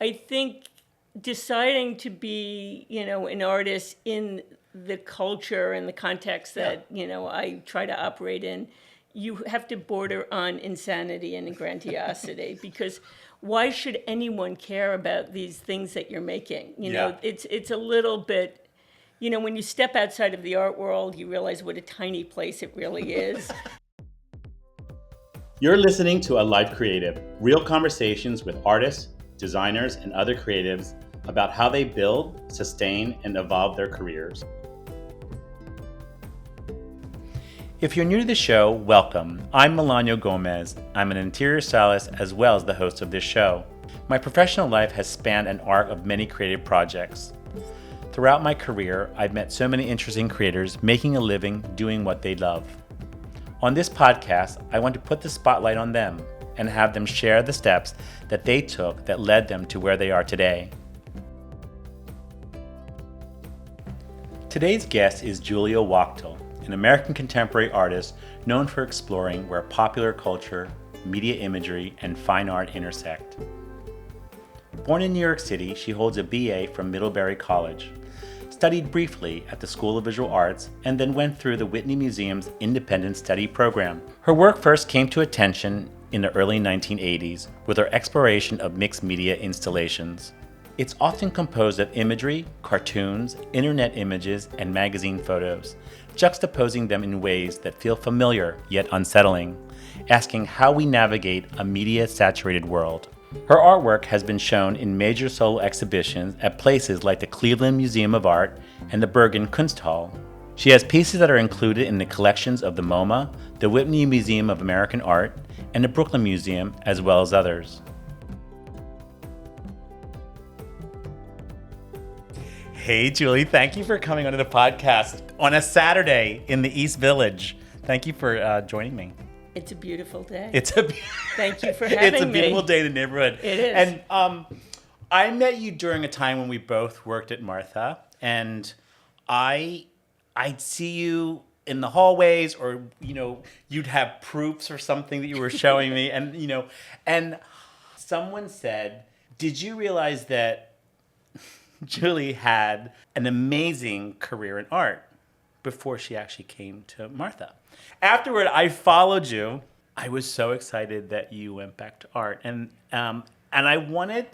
I think deciding to be, an artist in the culture and the context that, I try to operate in, you have to border on insanity and grandiosity because why should anyone care about these things that you're making? It's a little bit, when you step outside of the art world, you realize what a tiny place it really is. You're listening to A Life Creative, real conversations with artists, designers, and other creatives about how they build, sustain, and evolve their careers. If you're new to the show, welcome. I'm Melano Gomez. I'm an interior stylist as well as the host of this show. My professional life has spanned an arc of many creative projects. Throughout my career, I've met so many interesting creators making a living doing what they love. On this podcast, I want to put the spotlight on them and have them share the steps that they took that led them to where they are today. Today's guest is Julia Wachtel, an American contemporary artist known for exploring where popular culture, media imagery, and fine art intersect. Born in New York City, she holds a BA from Middlebury College, studied briefly at the School of Visual Arts, and then went through the Whitney Museum's Independent Study program. Her work first came to attention in the early 1980s with her exploration of mixed media installations. It's often composed of imagery, cartoons, internet images, and magazine photos, juxtaposing them in ways that feel familiar yet unsettling, asking how we navigate a media-saturated world. Her artwork has been shown in major solo exhibitions at places like the Cleveland Museum of Art and the Bergen Kunsthal. She has pieces that are included in the collections of the MoMA, the Whitney Museum of American Art, and the Brooklyn Museum, as well as others. Hey, Julie, thank you for coming onto the podcast on a Saturday in the East Village. Thank you for joining me. It's a beautiful day. Thank you for having me. It's a beautiful day in the neighborhood. It is. And I met you during a time when we both worked at Martha, and I'd see you in the hallways, or you'd have proofs or something that you were showing me, and someone said, "Did you realize that Julie had an amazing career in art before she actually came to Martha?" Afterward, I followed you. I was so excited that you went back to art, and I wanted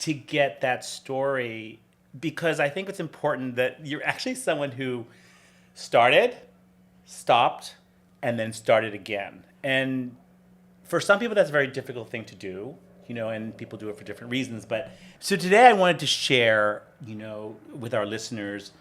to get that story because I think it's important that you're actually someone who started, stopped, and then started again. And for some people, that's a very difficult thing to do, and people do it for different reasons. But so today, I wanted to share, with our listeners,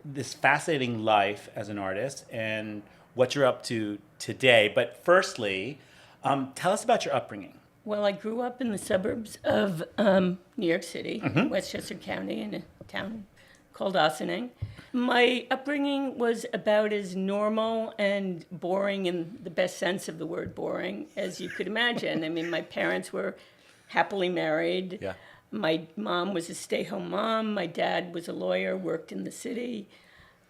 this fascinating life as an artist and what you're up to today. But firstly, tell us about your upbringing. Well, I grew up in the suburbs of New York City, Westchester County, in a town called Ossining. My upbringing was about as normal and boring, in the best sense of the word boring, as you could imagine. I mean, my parents were happily married. Yeah. My mom was a stay-home mom. My dad was a lawyer, worked in the city.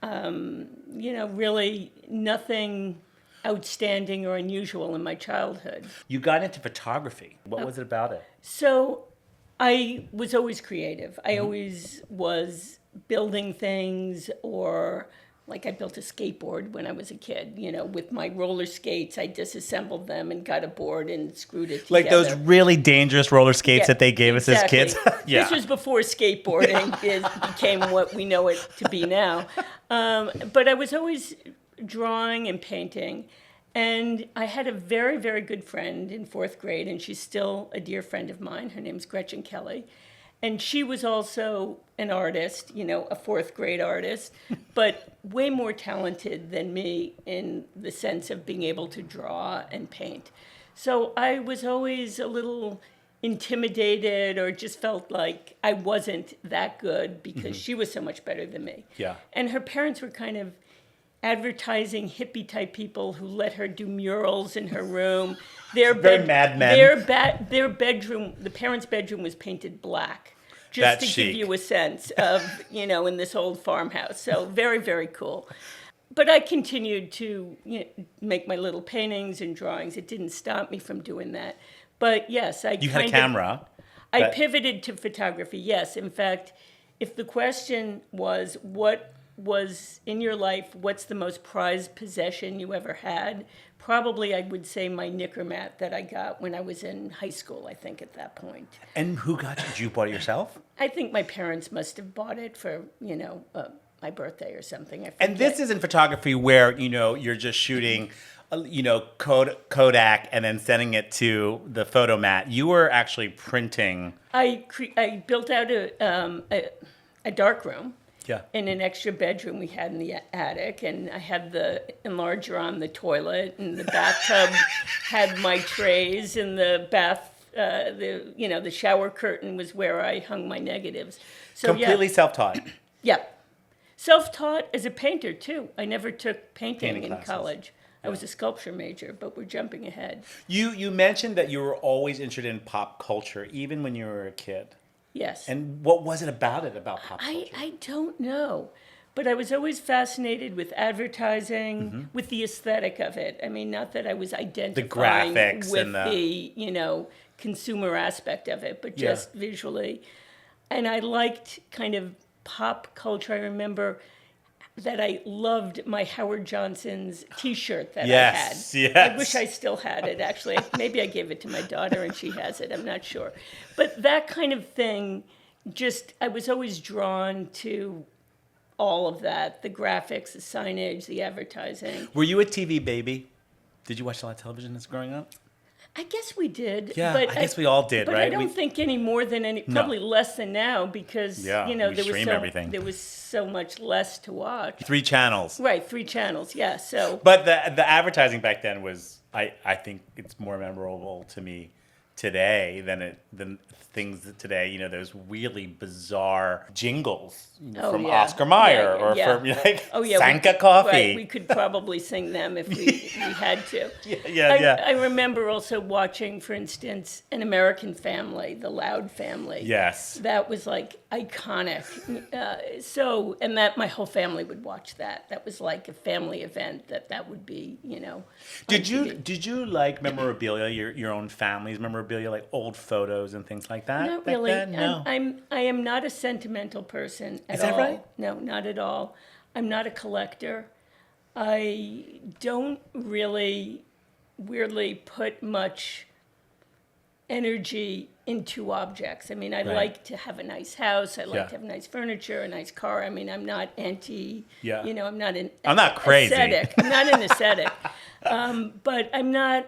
Really nothing outstanding or unusual in my childhood. You got into photography. What was it about it? So I was always creative. I always was building things, or like I built a skateboard when I was a kid, with my roller skates. I disassembled them and got a board and screwed it together. Like those really dangerous roller skates that they gave us as kids? Yeah. This was before skateboarding became what we know it to be now. But I was always drawing and painting. And I had a very, very good friend in fourth grade, and she's still a dear friend of mine. Her name's Gretchen Kelly. And she was also an artist, a fourth grade artist, but way more talented than me in the sense of being able to draw and paint. So I was always a little intimidated, or just felt like I wasn't that good because she was so much better than me. Yeah. And her parents were kind of advertising hippie type people who let her do murals in her room. Very Mad Men. Their bedroom, the parents' bedroom, was painted black, just to give you a sense of, in this old farmhouse. So very, very cool. But I continued to make my little paintings and drawings. It didn't stop me from doing that. But yes, You had a camera. I pivoted to photography, yes. In fact, if the question was, what was in your life, what's the most prized possession you ever had? Probably I would say my knicker mat that I got when I was in high school, I think, at that point. And who got you? Did you bought it yourself? I think my parents must have bought it for, my birthday or something. I And forget. this isn't photography where, you're just shooting, Kodak and then sending it to the photomat. You were actually printing. I built out a dark room. Yeah. In an extra bedroom we had in the attic, and I had the enlarger on the toilet, and the bathtub had my trays, and the the shower curtain was where I hung my negatives. So Completely self-taught. yeah. Self-taught as a painter too. I never took painting Painting in classes. college. I was a sculpture major, but we're jumping ahead. You mentioned that you were always interested in pop culture, even when you were a kid. Yes. And what was it about pop culture? I don't know, but I was always fascinated with advertising, with the aesthetic of it. I mean, not that I was identifying graphics with and the consumer aspect of it, but just visually. And I liked kind of pop culture. I remember that I loved my Howard Johnson's T-shirt that I had. Yes. I wish I still had it, actually. Maybe I gave it to my daughter and she has it. I'm not sure. But that kind of thing, I was always drawn to all of that, the graphics, the signage, the advertising. Were you a TV baby? Did you watch a lot of television as growing up? I guess we did. Yeah, but I guess we all did, but right? I don't think any more than probably less than now, because we stream everything. There was so much less to watch. 3 channels. Right, 3 channels, yeah. So But the advertising back then was, I think it's more memorable to me today than things that today. There's really bizarre jingles from Oscar Mayer or Sanka Coffee. Right, we could probably sing them if we had to. Yeah. I remember also watching, for instance, An American Family, the Loud Family. Yes. That was like iconic. And that my whole family would watch that. That was like a family event that would be, Did you like memorabilia, your own family's memorabilia, like old photos and things like that? Not back really. then? No. I am not a sentimental person at all. Is that right? No, not at all. I'm not a collector. I don't really, weirdly, put much energy into objects. I mean, I like to have a nice house. I like to have nice furniture, a nice car. I mean, I'm not anti. Yeah. I'm not an. I'm not crazy. Ascetic. I'm not an ascetic. But I'm not.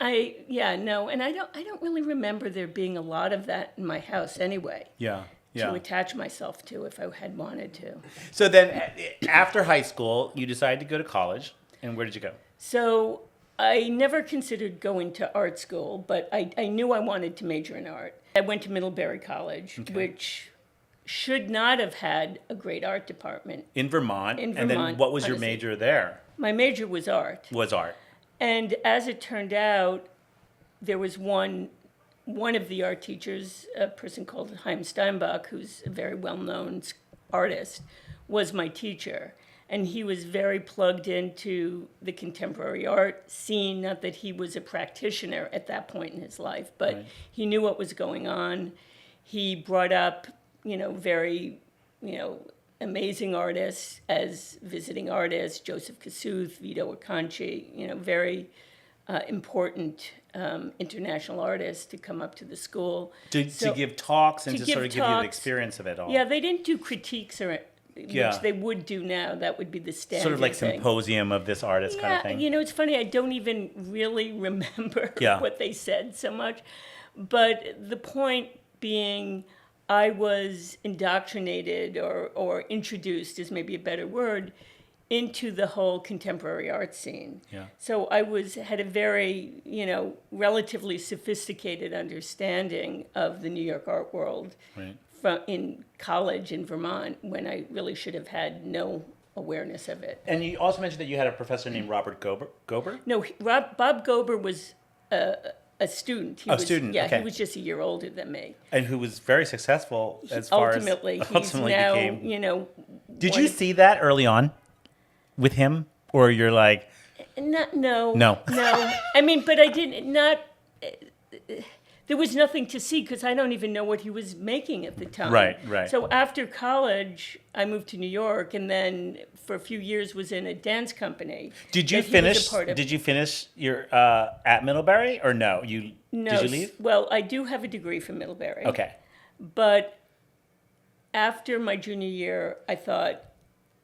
No, and I don't really remember there being a lot of that in my house anyway. Yeah. To attach myself to if I had wanted to. So then, after high school, you decided to go to college, and where did you go? So I never considered going to art school, but I knew I wanted to major in art. I went to Middlebury College, which should not have had a great art department. In Vermont. In And then Vermont, what was your honestly. major there? My major was art. Was art. And as it turned out, there was one of the art teachers, a person called Chaim Steinbach, who's a very well-known artist, was my teacher. And he was very plugged into the contemporary art scene, not that he was a practitioner at that point in his life, but he knew what was going on. He brought up, very, amazing artists as visiting artists, Joseph Kasuth, Vito Acconci, very important international artists to come up to the school. To give talks and to give sort of give you the talks. experience of it all. Yeah, they didn't do critiques which they would do now. That would be the standard Sort of like thing. symposium of this artist kind of thing. It's funny. I don't even really remember Yeah. what they said so much. But the point being, I was indoctrinated or introduced, is maybe a better word, into the whole contemporary art scene. Yeah. So I had a very, relatively sophisticated understanding of the New York art world Right. in college in Vermont, when I really should have had no awareness of it. And you also mentioned that you had a professor named Robert Gober? No, Bob Gober was a student. He was, student, Yeah, okay. he was just a year older than me. And who was very successful as far Ultimately, as he's now, became. Did one you of- see that early on with him? Or you're like, No. No. I mean, but I didn't, not, there was nothing to see because I don't even know what he was making at the time. Right. So after college, I moved to New York, and then for a few years was in a dance company. Did you that he was a finish? part of. Did you finish your at Middlebury or no? No. Did you leave? Well, I do have a degree from Middlebury. Okay. But after my junior year, I thought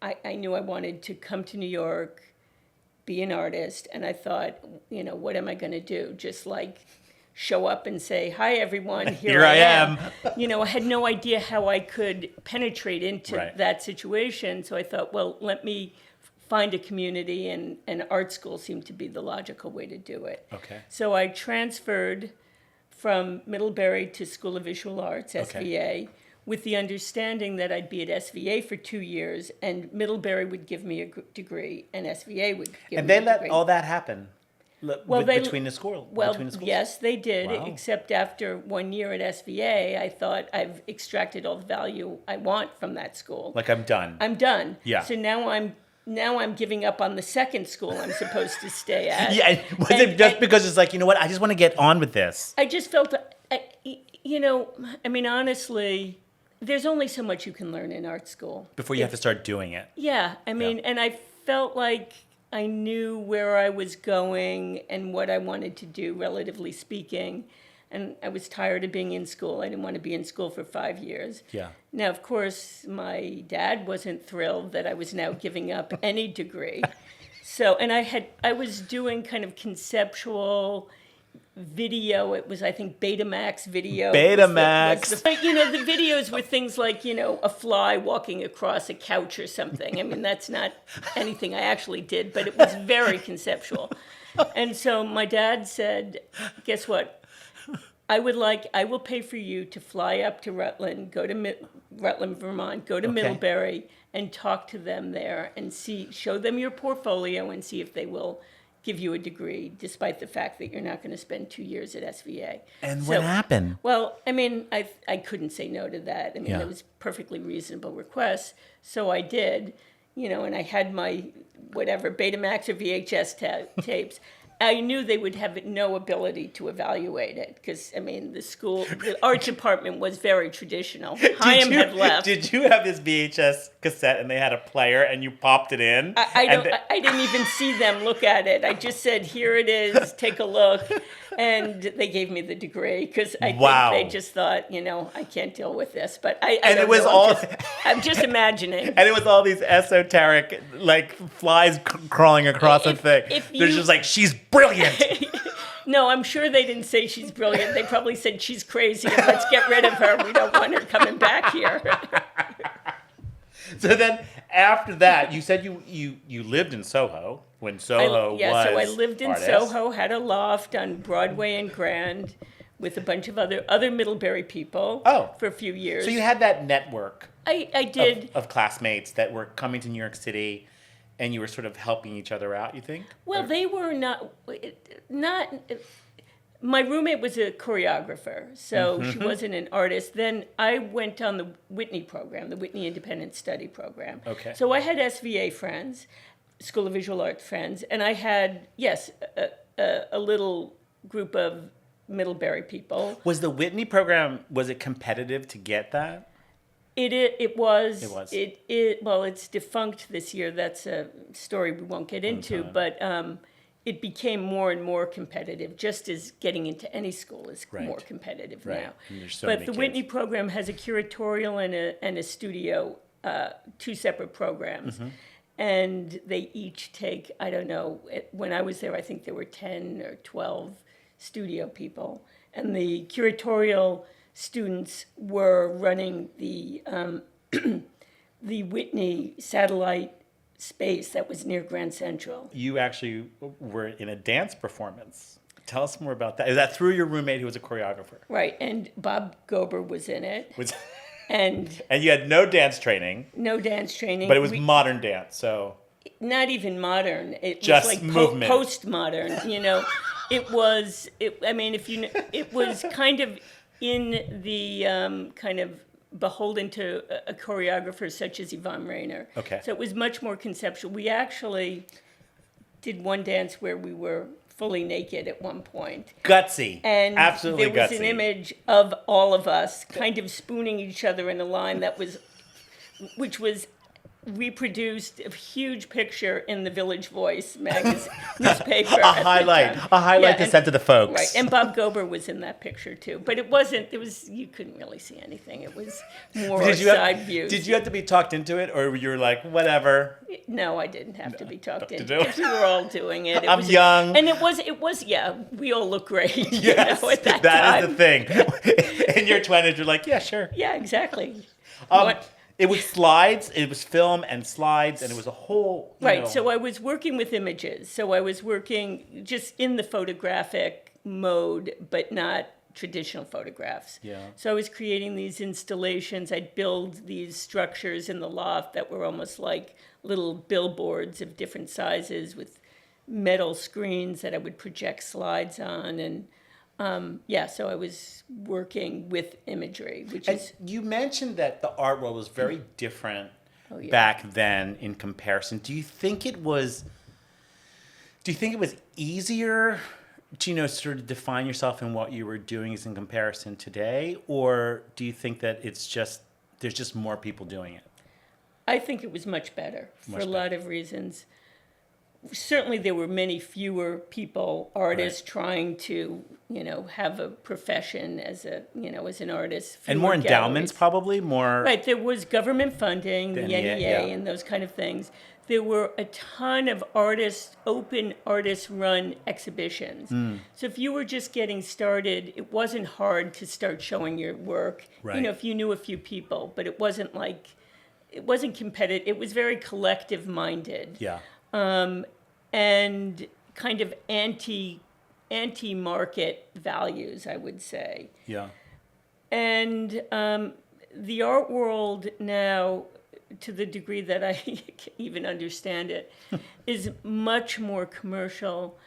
I knew I wanted to come to New York, be an artist, and I thought, what am I going to do? Just like show up and say, "Hi, everyone, here I am." I had no idea how I could penetrate into that situation. So I thought, well, let me find a community, and art school seemed to be the logical way to do it. Okay. So I transferred from Middlebury to School of Visual Arts, SVA, with the understanding that I'd be at SVA for 2 years, and Middlebury would give me a degree, and SVA would give me a degree. And they let all that happen between the school. Well, between the schools? yes, they did, Wow. except after 1 year at SVA, I thought I've extracted all the value I want from that school. Like I'm done. I'm done. Yeah. So now I'm giving up on the second school I'm supposed to stay at. Yeah. Was it just because it's like, you know what? I just want to get on with this. I just felt, honestly, there's only so much you can learn in art school. Before you have to start doing it. Yeah, and I felt like I knew where I was going and what I wanted to do, relatively speaking. And I was tired of being in school. I didn't want to be in school for 5 years. Yeah. Now, of course, my dad wasn't thrilled that I was now giving up any degree. So, and I was doing kind of conceptual video. It was, I think, Betamax video. Betamax. The videos were things like, a fly walking across a couch or something. I mean, that's not anything I actually did, but it was very conceptual. And so my dad said, guess what? I will pay for you to fly up to Rutland, Rutland, Vermont, go to Middlebury, and talk to them there and show them your portfolio and see if they will give you a degree, despite the fact that you're not going to spend 2 years at SVA. And what happened? Well, I couldn't say no to that. It was perfectly reasonable request, so I did, and I had my Betamax or VHS tapes. I knew they would have no ability to evaluate it because, the art department was very traditional. Chaim had left. Did you have this VHS cassette and they had a player and you popped it in? I didn't even see them look at it. I just said, here it is, take a look. And they gave me the degree because I think they just thought, I can't deal with this. But I'm just imagining. And it was all these esoteric, like flies crawling across a thing. They're just like, she's brilliant. No, I'm sure they didn't say she's brilliant. They probably said she's crazy and let's get rid of her. We don't want her coming back here. So then after that, you said you lived in Soho when Soho was so I lived in artist. Soho, had a loft on Broadway and Grand with a bunch of other Middlebury people for a few years. So you had that network I did. Of classmates that were coming to New York City and you were sort of helping each other out, you think? Well, they were not. My roommate was a choreographer, so she wasn't an artist. Then I went on the Whitney program, the Whitney Independent Study program. Okay. So I had SVA friends, School of Visual Arts friends, and I had, a little group of Middlebury people. Was the Whitney program, was it competitive to get that? It was. It was. Well, it's defunct this year. That's a story we won't get into, but it became more and more competitive, just as getting into any school is more competitive now. And there's so but many the kids. Whitney program has a curatorial and a studio, two separate programs. And they each take, I don't know, when I was there, I think there were 10 or 12 studio people. And the curatorial students were running the the Whitney satellite space that was near Grand Central. You actually were in a dance performance. Tell us more about that. Is that through your roommate who was a choreographer? Right, and Bob Gober was in it. And you had no dance training. No dance training. But it was modern dance, so. Not even modern. It just was like movement. Postmodern, It was, it was kind of in the kind of beholden to a choreographer such as Yvonne Rainer. Okay. So it was much more conceptual. We actually did one dance where we were fully naked at one point. Gutsy. And Absolutely there was gutsy. an image of all of us kind of spooning each other in a line which was reproduced a huge picture in the Village Voice magazine newspaper. A highlight to send to the folks. Right, and Bob Gober was in that picture too. But you couldn't really see anything. It was more side views. Did you have to be talked into it, or you were like, whatever? No, I didn't have to be talked into do it. because we were all doing it. I'm young. And it was, yeah, we all look great. Yes, at that that time. is the thing. In your 20s, you're like, yeah, sure. Yeah, exactly. It was slides, it was film and slides, and it was a whole... Right, so I was working with images. So I was working just in the photographic mode, but not traditional photographs. Yeah. So I was creating these installations. I'd build these structures in the loft that were almost like little billboards of different sizes with metal screens that I would project slides on. And so I was working with imagery, which is... You mentioned that the art world was very different yeah. back then in comparison. Do you think it was easier to, sort of define yourself in what you were doing as in comparison today? Or do you think that there's just more people doing it? I think it was much better for a lot of reasons. Certainly there were many fewer people, artists, trying to, have a profession as an artist. And more endowments, probably more. Right, there was government funding, the NEA, and those kind of things. There were a ton of open artist-run exhibitions. So if you were just getting started, it wasn't hard to start showing your work. Right. If you knew a few people, but it wasn't competitive. It was very collective-minded. Yeah. And kind of anti-market values, I would say. Yeah. And the art world now, to the degree that I can even understand it, is much more commercial.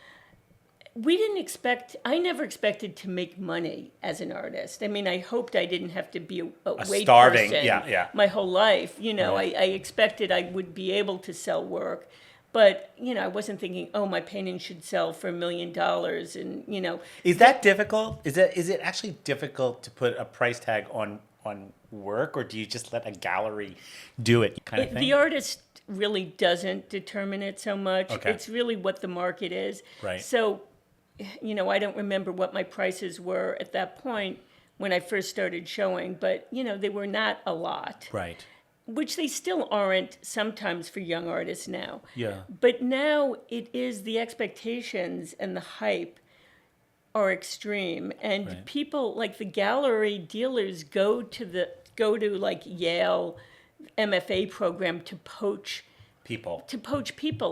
I never expected to make money as an artist. I mean, I hoped I didn't have to be a wait starving person my whole life. Right. I expected I would be able to sell work. But, I wasn't thinking, my painting should sell for $1 million and, Is that difficult? Is it actually difficult to put a price tag on work, or do you just let a gallery do it kind of thing? The artist really doesn't determine it so much. Okay. It's really what the market is. Right. So, I don't remember what my prices were at that point when I first started showing, but, they were not a lot. Right. Which they still aren't sometimes for young artists now. Yeah. But now it is, the expectations and the hype are extreme. And people, like the gallery dealers, go to like Yale MFA program to poach people.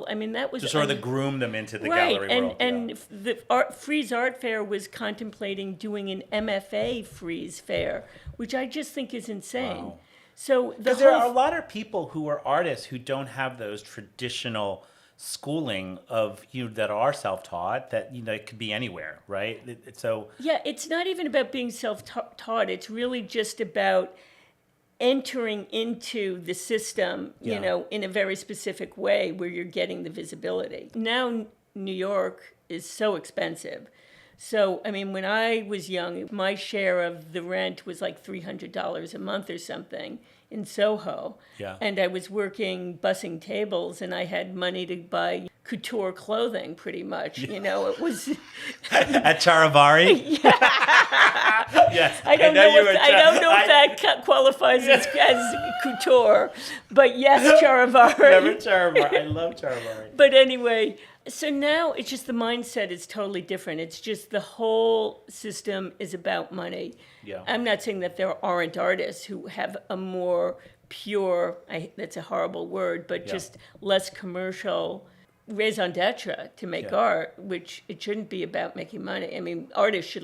I mean, that was... To sort of groom them into the gallery world. And the Frieze Art Fair was contemplating doing an MFA Frieze Fair, which I just think is insane. Wow. So there are a lot of people who are artists who don't have those traditional schooling of that are self-taught. That it could be anywhere, right? It's not even about being self-taught. It's really just about entering into the system, in a very specific way where you're getting the visibility. Now New York is so expensive. So, I mean, when I was young, my share of the rent was like $300 a month or something in Soho. Yeah. And I was working bussing tables, and I had money to buy couture clothing, pretty much. It was... At Charivari? Yes. I don't know if that qualifies as couture, but yes, Charivari. Never Charivari. I love Charivari. But anyway... So now it's just the mindset is totally different. It's just the whole system is about money. Yeah. I'm not saying that there aren't artists who have a more pure, that's a horrible word, but just less commercial raison d'etre to make art, which it shouldn't be about making money. I mean, artists should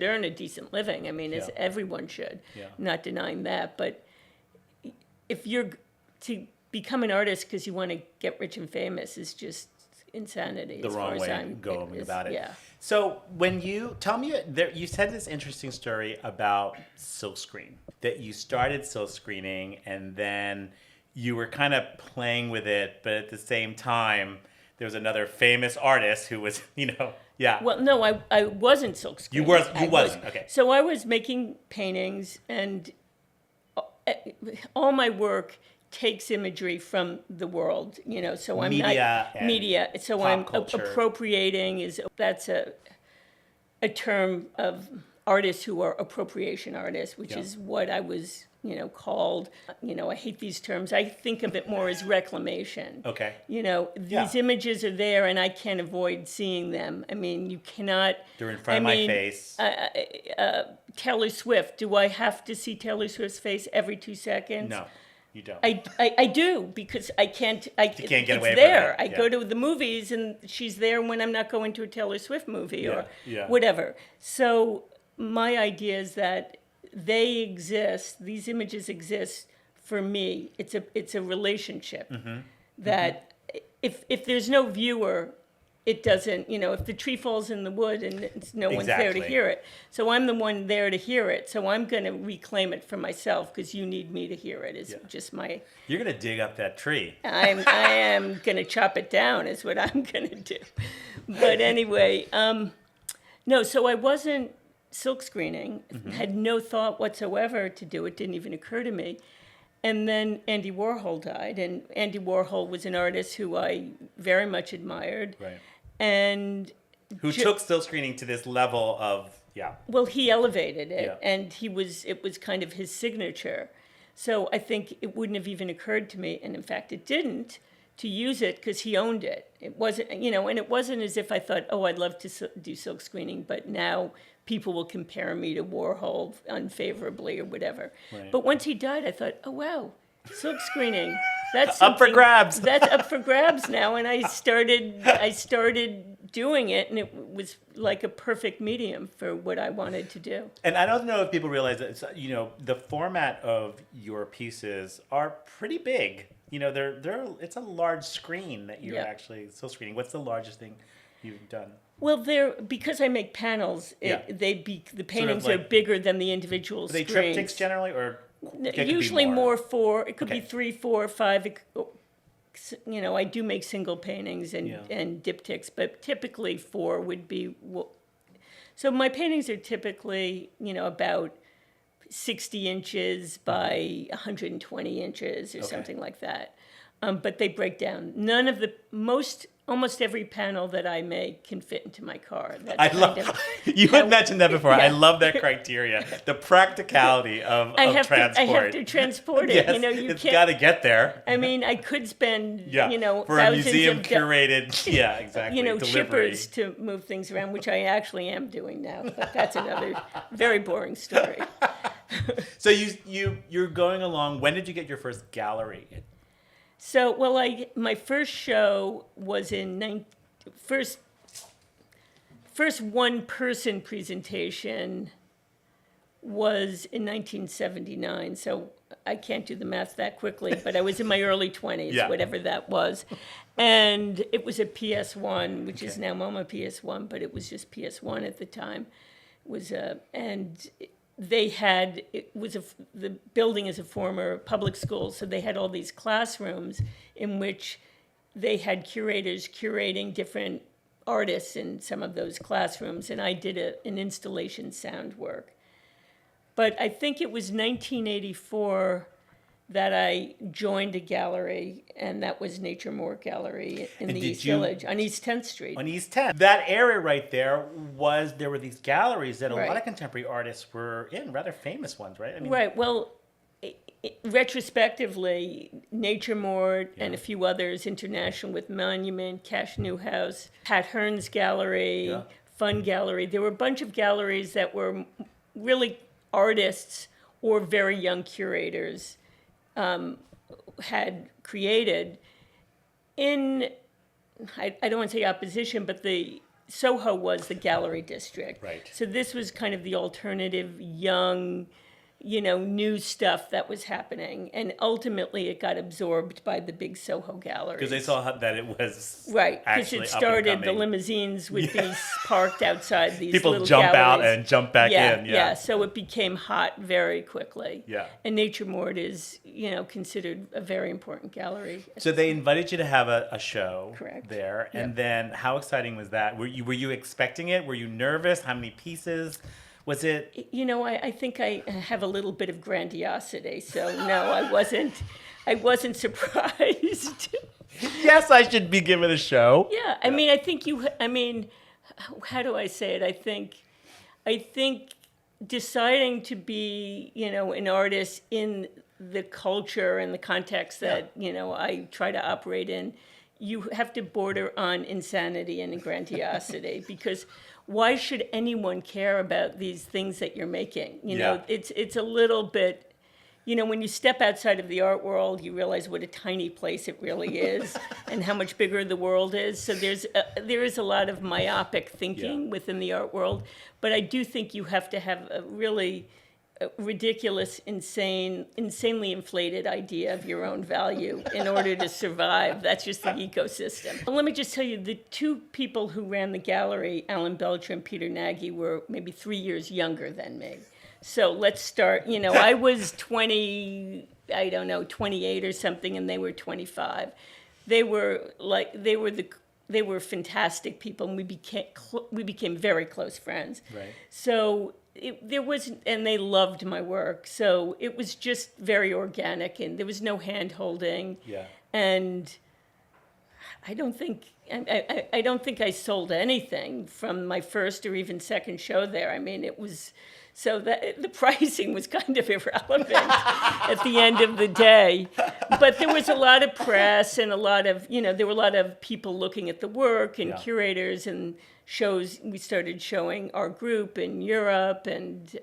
earn a decent living. I mean, as everyone should. Yeah. Not denying that. But if you're to become an artist because you want to get rich and famous is just insanity. The wrong way of going about it. Yeah. So when you tell me, you said this interesting story about silkscreen, that you started silkscreening and then you were kind of playing with it, but at the same time there was another famous artist who was, yeah. Well, no, I wasn't silk screening. You wasn't, okay. So I was making paintings, and all my work takes imagery from the world, so I'm Media and media. So pop I'm culture. appropriating that's a term of artists who are appropriation artists, which is what I was, called. I hate these terms. I think of it more as reclamation. Okay. These images are there, and I can't avoid seeing them. I mean, you cannot. They're in front of my face. Taylor Swift. Do I have to see Taylor Swift's face every 2 seconds? No, you don't. I do, because I can't. You can't get away it's from there. it, I yeah. go to the movies, and she's there when I'm not going to a Taylor Swift movie or yeah. whatever. So my idea is that they exist. These images exist for me. It's a relationship that if there's no viewer, it doesn't. If the tree falls in the wood and no one's there to Exactly. hear it, so I'm the one there to hear it. So I'm going to reclaim it for myself, because you need me to hear it. Is just my. You're gonna dig up that tree. I am going to chop it down. Is what I'm going to do. But anyway, no. So I wasn't silk screening. Had no thought whatsoever to do it. Didn't even occur to me. And then Andy Warhol died, and Andy Warhol was an artist who I very much admired. Right. And Who took still screening to this level of well, he elevated it, Yeah. and it was kind of his signature. So I think it wouldn't have even occurred to me, and in fact it didn't, to use it, because he owned it. It wasn't, and it wasn't as if I thought, oh, I'd love to do silk screening, but now people will compare me to Warhol unfavorably or whatever. Right. But once he died, I thought, oh, wow, silk screening. That's Up for something- grabs. That's up for grabs now, and I started doing it, and it was like a perfect medium for what I wanted to do. And I don't know if people realize that the format of your pieces are pretty big. It's a large screen that you're actually still screening. What's the largest thing you've done? Well, because I make panels, the paintings are like- bigger than the individual Are they screens. triptychs generally, or it could be Usually more 4. It could be Okay. 3, 4, 5. I do make single paintings and diptychs, but typically 4 would be. So my paintings are typically, about 60 inches by 120 inches or something like that. But they break down. Almost every panel that I make can fit into my car. That's you had mentioned that before. I Yeah. love that criteria. The practicality of transport. I have to transport it. Yes, You it's can't. got to get there. I mean, I could spend, For a thousands museum of curated, exactly. Delivery. shippers to move things around, which I actually am doing now. But that's another very boring story. So you're going along. When did you get your first gallery? So, my first show was first one-person presentation was in 1979. So I can't do the math that quickly, but I was in my early 20s, whatever that was. And it was at PS1, which is now MoMA PS1, but it was just PS1 at the time. The building is a former public school, so they had all these classrooms in which they had curators curating different artists in some of those classrooms, and I did an installation sound work. But I think it was 1984 that I joined a gallery, and that was Nature More Gallery in the East Village on East 10th Street. On East 10th. That area right there were these galleries that a Right. lot of contemporary artists were in, rather famous ones, right? I mean, Right. Well, retrospectively, Nature More and a few others, International with Monument, Cash Newhouse, Pat Hearn's gallery, Fun Gallery. There were a bunch of galleries that were really artists or very young curators had created in, I don't want to say opposition, but the Soho was the gallery district. Right. So this was kind of the alternative young new stuff that was happening. And ultimately it got absorbed by the big Soho galleries. Because they saw that it was right, because actually it started, up and the coming. limousines would be parked outside these People little jump out galleries. and jump back in. Yeah, so it became hot very quickly. Yeah. And Nature Mort is, considered a very important gallery. So they invited you to have a show Correct. there, Yep. and then how exciting was that? Were you expecting it? Were you nervous? How many pieces? Was it? I think I have a little bit of grandiosity, so no, I wasn't surprised. Yes, I should be given a show. Yeah, I mean, how do I say it? I think deciding to be, an artist in the culture and the context that, I try to operate in, you have to border on insanity and grandiosity because why should anyone care about these things that you're making? It's a little bit, when you step outside of the art world, you realize what a tiny place it really is and how much bigger the world is. So there is a lot of myopic thinking within the art world, but I do think you have to have a really ridiculous, insanely inflated idea of your own value in order to survive. That's just the ecosystem. Well, let me just tell you, the two people who ran the gallery, Alan Belcher and Peter Nagy, were maybe 3 years younger than me. So let's start, I was 28 or something, and they were 25. They were fantastic people, and we became very close friends. Right. So and they loved my work. So it was just very organic, and there was no hand holding. Yeah. And I don't think I sold anything from my first or even second show there. I mean, it was so that the pricing was kind of irrelevant at the end of the day. But there was a lot of press and a lot of, there were a lot of people looking at the work and curators and shows. We started showing our group in Europe and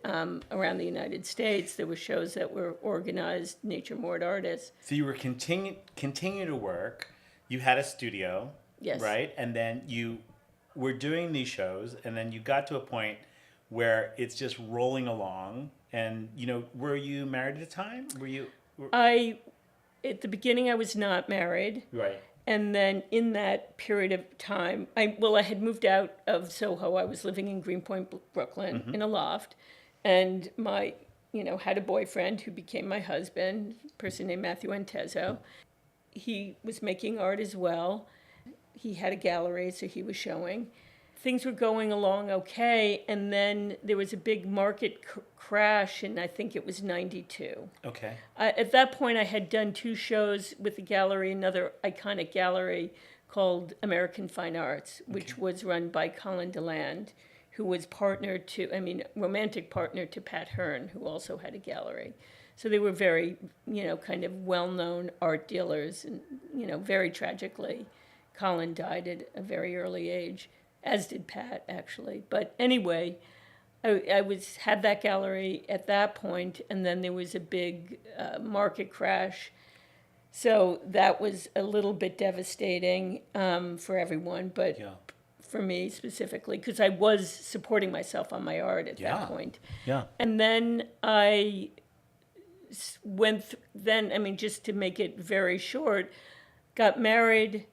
around the United States. There were shows that were organized Nature Mort artists. So you were continue to work. You had a studio, yes, right? And then you were doing these shows, and then you got to a point where it's just rolling along. And were you married at the time? At the beginning, I was not married. Right. And then in that period of time, I had moved out of Soho. I was living in Greenpoint, Brooklyn, in a loft, and had a boyfriend who became my husband, a person named Matthew Antezo. He was making art as well. He had a gallery, so he was showing. Things were going along okay, and then there was a big market crash, and I think it was 92. Okay. At that point, I had done 2 shows with the gallery, another iconic gallery called American Fine Arts, which was run by Colin DeLand, who was romantic partner to Pat Hearn, who also had a gallery. So they were very, kind of well-known art dealers, and, very tragically, Colin died at a very early age, as did Pat, actually. But anyway, I had that gallery at that point, and then there was a big market crash. So that was a little bit devastating for everyone, but for me specifically, because I was supporting myself on my art at that point. Yeah. And then I just to make it very short, got married,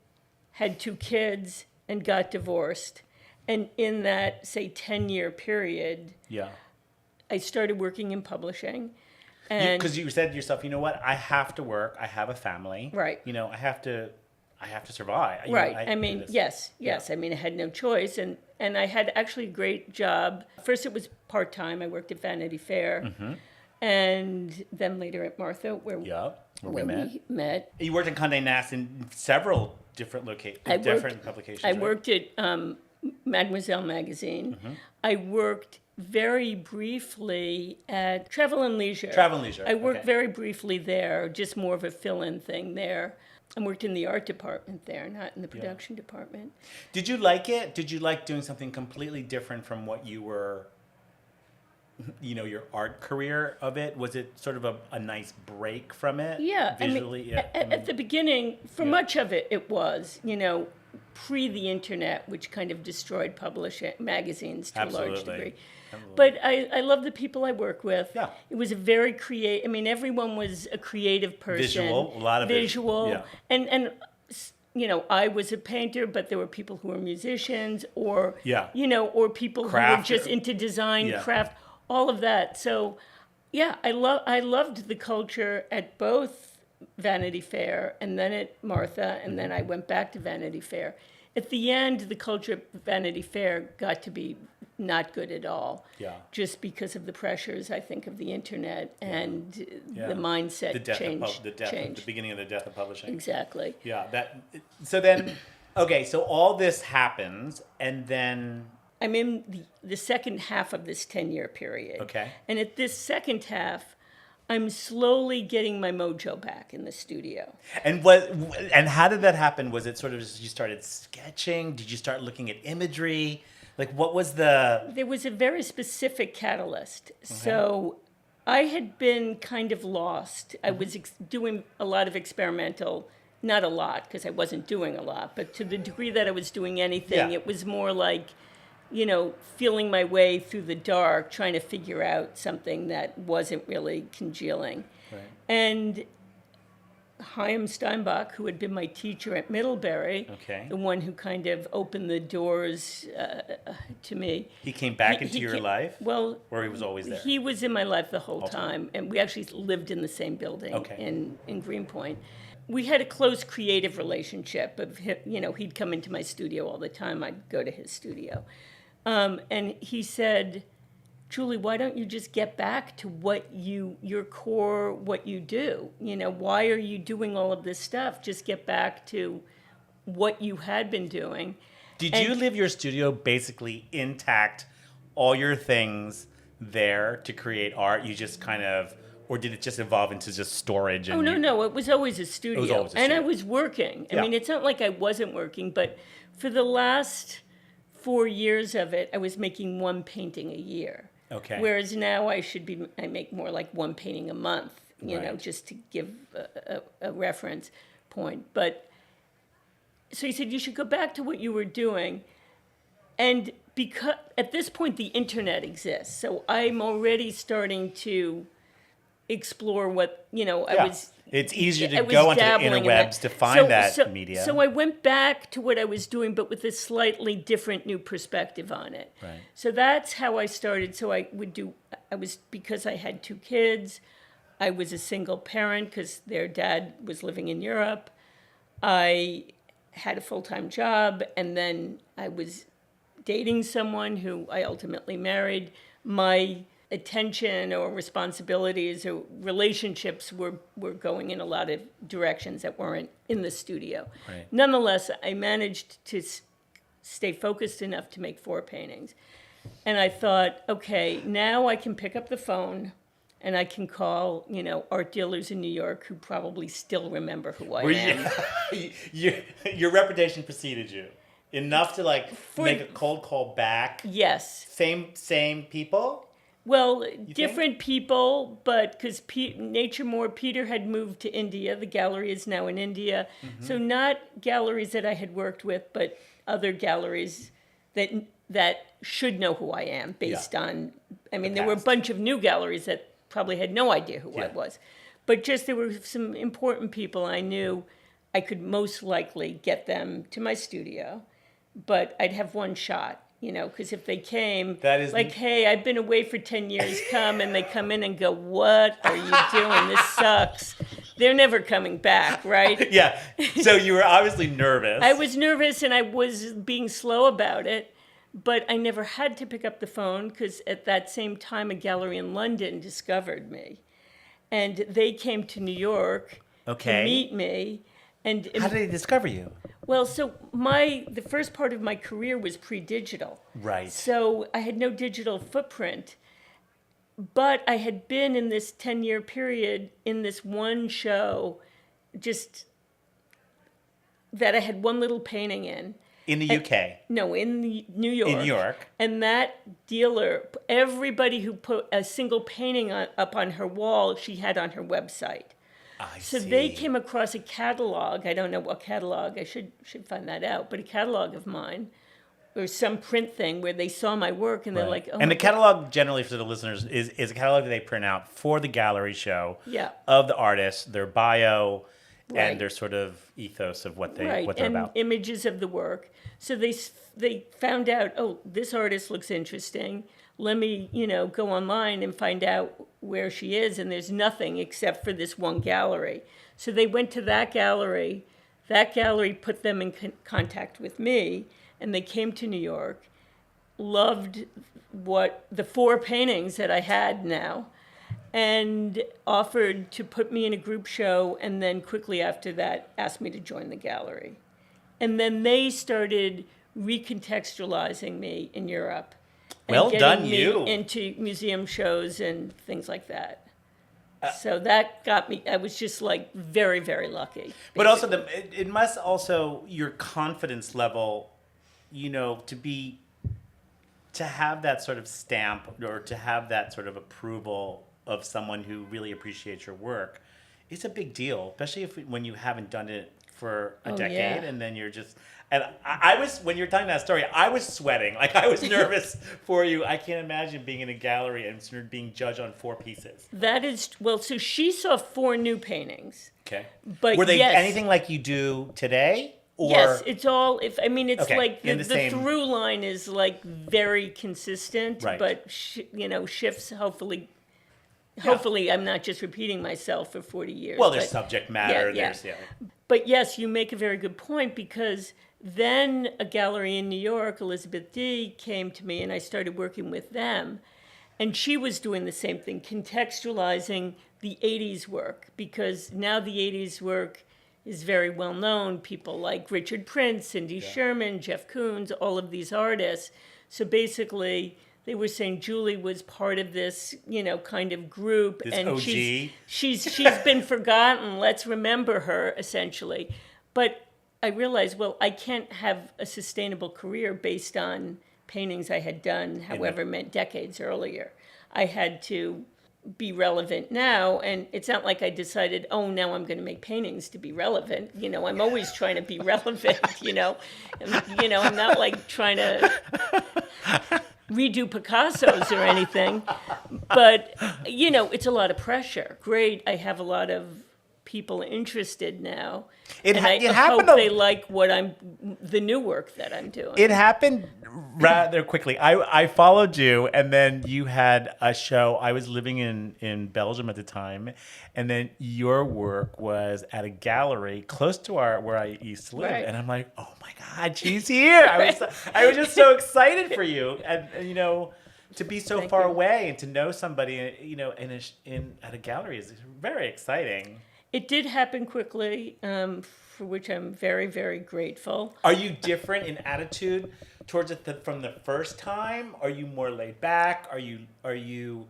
had 2 kids, and got divorced. And in that, say, 10-year period, I started working in publishing. Because you said to yourself, you know what, I have to work, I have a family. Right. I have to survive. Right. Yes. I mean, I had no choice. And I had actually a great job. First, it was part-time. I worked at Vanity Fair. Mm-hmm. And then later at Martha, where we met. You worked at Condé Nast in several different publications. I worked at Mademoiselle magazine. Mm-hmm. I worked very briefly at Travel and Leisure. I worked very briefly there, just more of a fill-in thing there. I worked in the art department there, not in the production department. Did you like it? Did you like doing something completely different from what you were, your art career of it? Was it sort of a nice break from it? Yeah. Visually? At the beginning, for much of it, it was, pre the internet, which kind of destroyed publishing magazines to a large Absolutely. degree. Absolutely. But I love the people I work with. Yeah. It was a very creative. I mean, everyone was a creative person. Visual, a lot of visual. yeah. And you know, I was a painter, but there were people who were musicians, or Yeah. you know, or people Craft. who were just into design, Yeah. craft, all of that. So, yeah, I loved the culture at both Vanity Fair and then at Martha, and then I went back to Vanity Fair. At the end, the culture at Vanity Fair got to be not good at all. Yeah. Just because of the pressures, I think, of the internet and Yeah. the mindset The death change. of the beginning of the death of publishing. Exactly. Yeah. So then, okay. So all this happens, and then I'm in the second half of this 10-year period. Okay. And at this second half, I'm slowly getting my mojo back in the studio. and how did that happen? Was it sort of just you started sketching? Did you start looking at imagery? Like, what was the? There was a very specific catalyst. So I had been kind of lost. I was doing a lot of experimental, not a lot, because I wasn't doing a lot, but to the degree that I was doing anything, Yeah. it was more like, you know, feeling my way through the dark, trying to figure out something that wasn't really congealing. Right. And Chaim Steinbach, who had been my teacher at Middlebury, Okay. the one who kind of opened the doors to me. He came back He- into he your ca- life, Well, or he was always there. he was in my life the whole Whole time. time, and we actually lived in the same building Okay. in Greenpoint. We had a close creative relationship. You know, he'd come into my studio all the time. I'd go to his studio, and he said, "Julie, why don't you just get back to what your core, what you do? You know, why are you doing all of this stuff? Just get back to what you had been doing." Did And- you leave your studio basically intact, all your things there to create art? You just kind of, or did it just evolve into just storage? And Oh, no, you- no, it was always a studio. always a And I studio. was working. I Yeah. mean, it's not like I wasn't working, but for the last 4 years of it, I was making one painting a year. Okay. Whereas now I make more like one painting a month, you know, Right. just to give a reference point. But so he said, you should go back to what you were doing. And because at this point, the internet exists. So I'm already starting to explore what, you know, Yeah. I was. It's easier I to was go onto the dabbling in that. interwebs to find that media. So I went back to what I was doing, but with a slightly different new perspective on it. Right. So that's how I started. So because I had 2 kids, I was a single parent because their dad was living in Europe. I had a full-time job, and then I was dating someone who I ultimately married. My attention or responsibilities or relationships were going in a lot of directions that weren't in the studio. Right. Nonetheless, I managed to stay focused enough to make 4 paintings. And I thought, okay, now I can pick up the phone and I can call, you know, art dealers in New York who probably still remember who I am. Your reputation preceded you enough to like make a cold call back. Yes. Same people. Well, different people, but because Peter had moved to India. The gallery is now in India. Mm-hmm. So not galleries that I had worked with, but other galleries that should know who I am based on, I mean, there were a past. bunch of new galleries that probably had no idea who I Yeah. was. But just there were some important people I knew I could most likely get them to my studio, but I'd have one shot. You know, because if they came, That is like, hey, I've been away for 10 years, come, and they come in and go, what are you doing? This sucks. They're never coming back, right? Yeah. So you were obviously nervous. I was nervous and I was being slow about it, but I never had to pick up the phone because at that same time, a gallery in London discovered me. And they came to New York Okay. to meet me. And How did they discover you? well, so the first part of my career was pre-digital. Right. So I had no digital footprint, but I had been in this 10-year period in this one show, just that I had one little painting in. In the UK. No, in New York. In New York. And that dealer, everybody who put a single painting up on her wall, she had on her website. I So they see. came across a catalog. I don't know what catalog. I should find that out. But a catalog of mine, or some print thing where they saw my work and they're like, "Oh And my the God." catalog, generally for the listeners, is a catalog that they print out for the gallery show Yeah. of the artist, their bio, Right. and their sort of ethos of what Right, what they're and about. images of the work. So they found out, oh, this artist looks interesting. Let me, go online and find out where she is. And there's nothing except for this one gallery. So they went to that gallery. That gallery put them in contact with me, and they came to New York. Loved what the 4 paintings that I had now, and offered to put me in a group show, and then quickly after that asked me to join the gallery. And then they started recontextualizing me in Europe. And Well getting done, me you. into museum shows and things like that. So that got me, I was just like very, very lucky. But also, it must also, your confidence level, to have that sort of stamp or to have that sort of approval of someone who really appreciates your work, it's a big deal, especially when you haven't done it for a decade, yeah. and then you're just. And I was, when you were telling that story, I was sweating. Like, I was nervous for you. I can't imagine being in a gallery and sort of being judged on 4 pieces. That is, well, so she saw 4 new paintings. Okay. But were they yes. anything like you do today? Or Yes, it's all. It's Okay, like in the the same- through line is like very consistent, Right. but shifts. Hopefully, I'm not just repeating myself for 40 years. well, there's but, subject matter. yeah. There's But yes, you make a very good point, because then a gallery in New York, Elizabeth D, came to me, and I started working with them, and she was doing the same thing, contextualizing the 80s work, because now the 80s work is very well known. People like Richard Prince, Cindy Sherman, Jeff Koons, all of these artists. So basically, they were saying Julie was part of this, kind of group, This and OG. she's been forgotten. Let's remember her, essentially. But I realized, well, I can't have a sustainable career based on paintings I had done, however many decades earlier. I had to be relevant now, and it's not like I decided, oh, now I'm going to make paintings to be relevant. I'm always trying to be relevant. I'm not like trying to redo Picasso's or anything, but it's a lot of pressure. Great, I have a lot of people interested now, It and ha- I it happened hope a- they like the new work that I'm doing. It happened rather quickly. I followed you, and then you had a show. I was living in Belgium at the time, and then your work was at a gallery close to where I used to live, Right. and I'm like, oh my God, she's here! I was just so excited for you, and to be so Thank far you. away and to know somebody, at a gallery is very exciting. It did happen quickly, for which I'm very, very grateful. Are you different in attitude towards it from the first time? Are you more laid back? Are you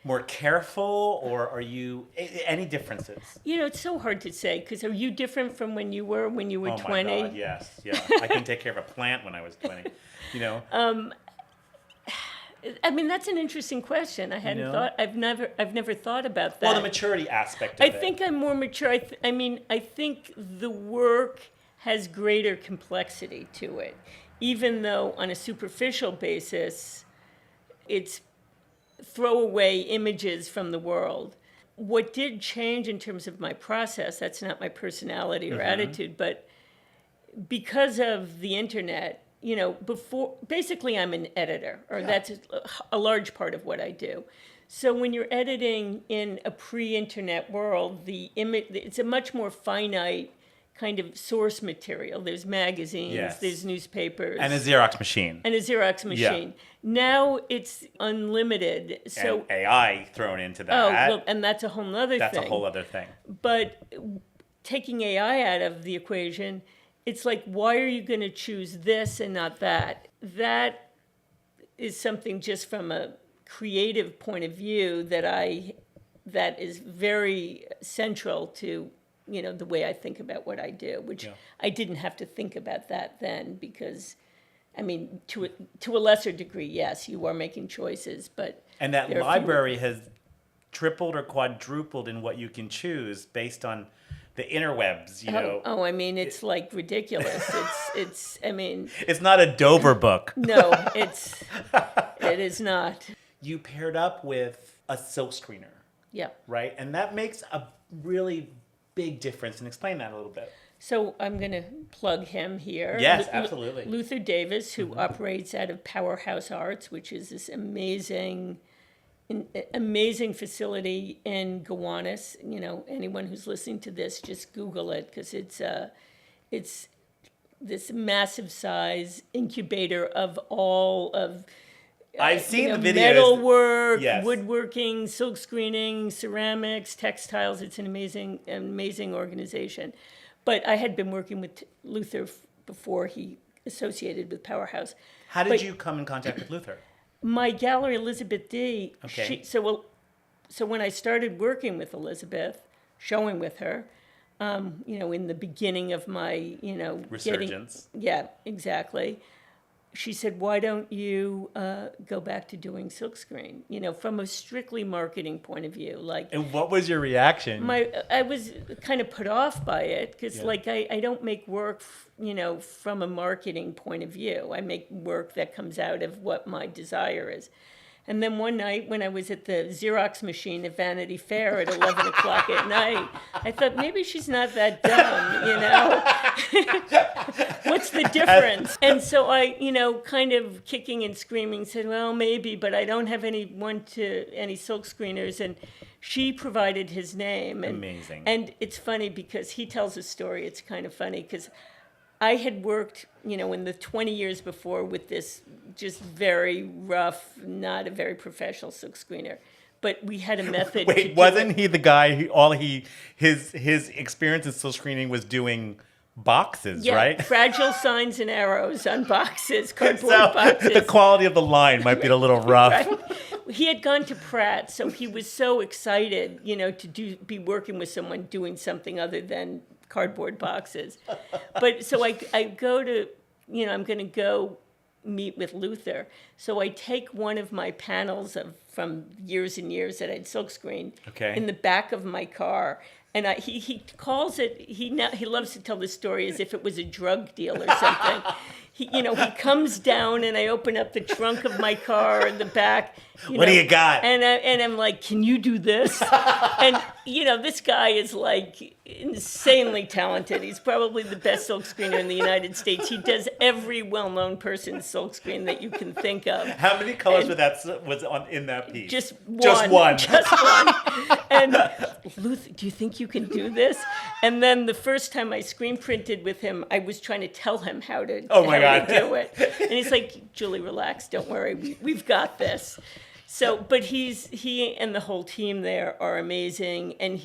more careful, or are you any differences? It's so hard to say, because are you different from when you were 20? Oh my God, yes, yeah. I can take care of a plant when I was 20. That's an interesting question. I hadn't thought. I've never thought about that. Well, the maturity aspect of I it. think I'm more mature. I think the work has greater complexity to it, even though on a superficial basis, it's throwaway images from the world. What did change in terms of my process, that's not my personality or attitude, but because of the internet, before, basically I'm an editor, or that's a large part of what I do. So when you're editing in a pre-internet world, it's a much more finite kind of source material. There's magazines, Yes. there's newspapers. And a Xerox machine. And a Xerox machine. Now it's unlimited. So and AI thrown into that. and that's a whole other thing. That's a whole other thing. But taking AI out of the equation, it's like, why are you going to choose this and not that? That is something just from a creative point of view that is very central to the way I think about what I do, which I didn't have to think about that then, because to a lesser degree, yes, you are making choices, but And that there are fewer. library has tripled or quadrupled in what you can choose based on the interwebs, you know. Oh, I mean, it's like ridiculous. I mean, It's not a Dover book. no, it is not. You paired up with a silk screener, Yeah. right? And that makes a really big difference. And explain that a little bit. So I'm going to plug him here. Yes, absolutely. Luther Davis, who operates out of Powerhouse Arts, which is this amazing facility in Gowanus. You know, anyone who's listening to this, just Google it, because it's this massive size incubator of all of I've seen the videos. metalwork, Yes. woodworking, silk screening, ceramics, textiles. It's an amazing organization. But I had been working with Luther before he associated with Powerhouse. How did you come in contact with Luther? My gallery, Elizabeth D. Okay. So when I started working with Elizabeth, showing with her, in the beginning of my, Resurgence. Yeah, exactly. She said, "Why don't you go back to doing silkscreen? From a strictly marketing point of view, like." And what was your reaction? I was kind of put off by it because, Yeah. I don't make work, from a marketing point of view. I make work that comes out of what my desire is. And then one night when I was at the Xerox machine at Vanity Fair at 11 o'clock at night, I thought, maybe she's not that dumb, What's the difference? And so I, kind of kicking and screaming said, well, maybe, but I don't have any silk screeners. And she provided his name. And, Amazing. And it's funny because he tells a story. It's kind of funny because I had worked, in the 20 years before with this just very rough, not a very professional silk screener. But we had a method. Wait, wasn't he the guy his experience in silk screening was doing boxes, Yeah, right? fragile signs and arrows on boxes, cardboard So boxes. the quality of the line might be a little rough. Right? He had gone to Pratt, so he was so excited, to be working with someone doing something other than cardboard boxes. But so I go to, I'm going to go meet with Luther. So I take one of my panels from years and years that I'd silkscreened in the back of my car. And he calls it, he loves to tell the story as if it was a drug deal or something. He comes down and I open up the trunk of my car in the back. What do you got? And I'm like, can you do this? And, this guy is like insanely talented. He's probably the best silk screener in the United States. He does every well-known person's silk screen that you can think of. How many colors was in that piece? Just one. Just one. Just one. And Luther, do you think you can do this? And then the first time I screen printed with him, I was trying to tell him how to do it. And he's like, Julie, relax, don't worry, we've got this. So, but he and the whole team there are amazing, and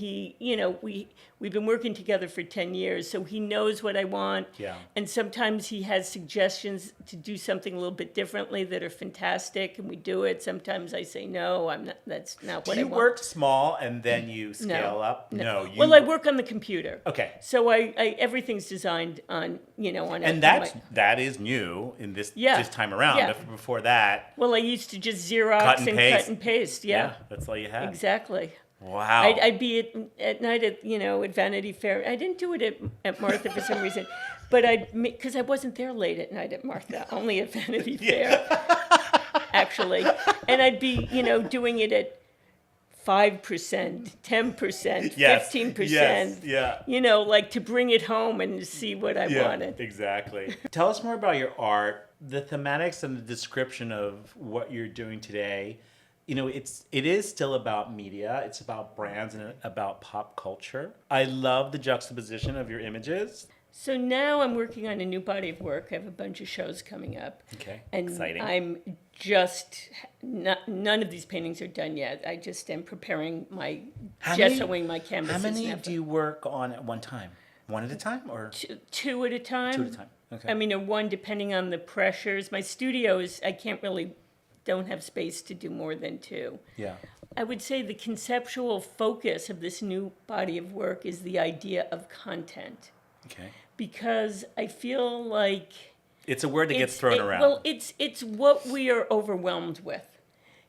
we've been working together for 10 years, so he knows what I want. Yeah. And sometimes he has suggestions to do something a little bit differently that are fantastic, and we do it. Sometimes I say no, that's not what I want. Do you work small and then you scale up? No. Well, I work on the computer. Okay. So I everything's designed on on. And that is new in this time around. Yeah. Before that. Well, I used to just Xerox Cut and paste. Yeah. That's all you had. Exactly. Wow. I'd be at night at Vanity Fair. I didn't do it at Martha for some reason, but because I wasn't there late at night at Martha, only at Vanity Fair, actually. And I'd be doing it at 5%, 10%, 15%. Yeah. Like to bring it home and see what I wanted. Exactly. Tell us more about your art, the thematics and the description of what you're doing today. It is still about media. It's about brands and about pop culture. I love the juxtaposition of your images. So now I'm working on a new body of work. I have a bunch of shows coming up. Okay, and exciting. I'm none of these paintings are done yet. I just am preparing gessoing my canvases. How many do you work on at one time? One at a time, or two at a time? 2 at a time. Okay. I mean, or one depending on the pressures. My studio don't have space to do more than 2. Yeah. I would say the conceptual focus of this new body of work is the idea of content. Okay. Because I feel like it's a word that gets thrown around. Well, it's what we are overwhelmed with.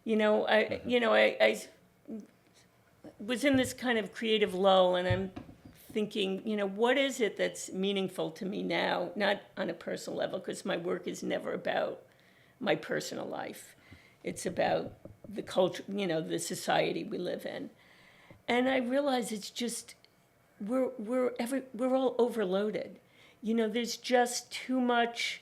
I was in this kind of creative lull, and I'm thinking, what is it that's meaningful to me now? Not on a personal level, because my work is never about my personal life. It's about the culture, the society we live in. And I realize it's just we're all overloaded. There's just too much.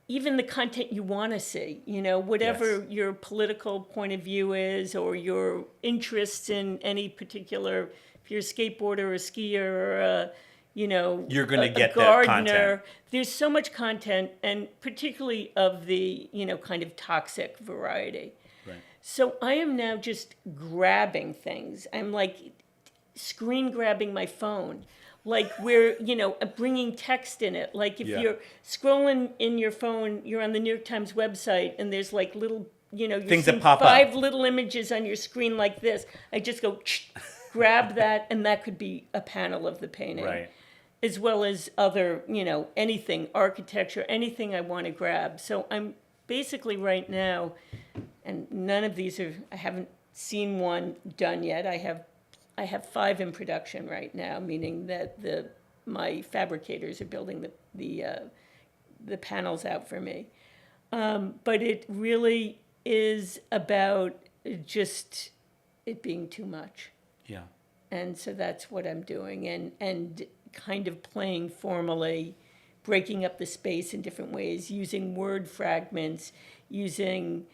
Even the content you want to see, whatever Yes. your political point of view is, or your interests in any particular, if you're a skateboarder or a skier or You're going to a get that gardener, content. there's so much content, and particularly of the, kind of toxic variety. Right. So I am now just grabbing things. I'm like screen grabbing my phone. Like we're, bringing text in it. Like if Yeah. you're scrolling in your phone, you're on the New York Times website, and there's like little, you're Things that seeing pop up. 5 little images on your screen like this. I just go, grab that, and that could be a panel of the painting. Right. As well as other, anything, architecture, anything I want to grab. So I'm basically right now, and none of these I haven't seen one done yet. I have 5 in production right now, meaning that my fabricators are building the panels out for me. But it really is about just it being too much. Yeah. And so that's what I'm doing, and kind of playing formally, breaking up the space in different ways, using word fragments, I'm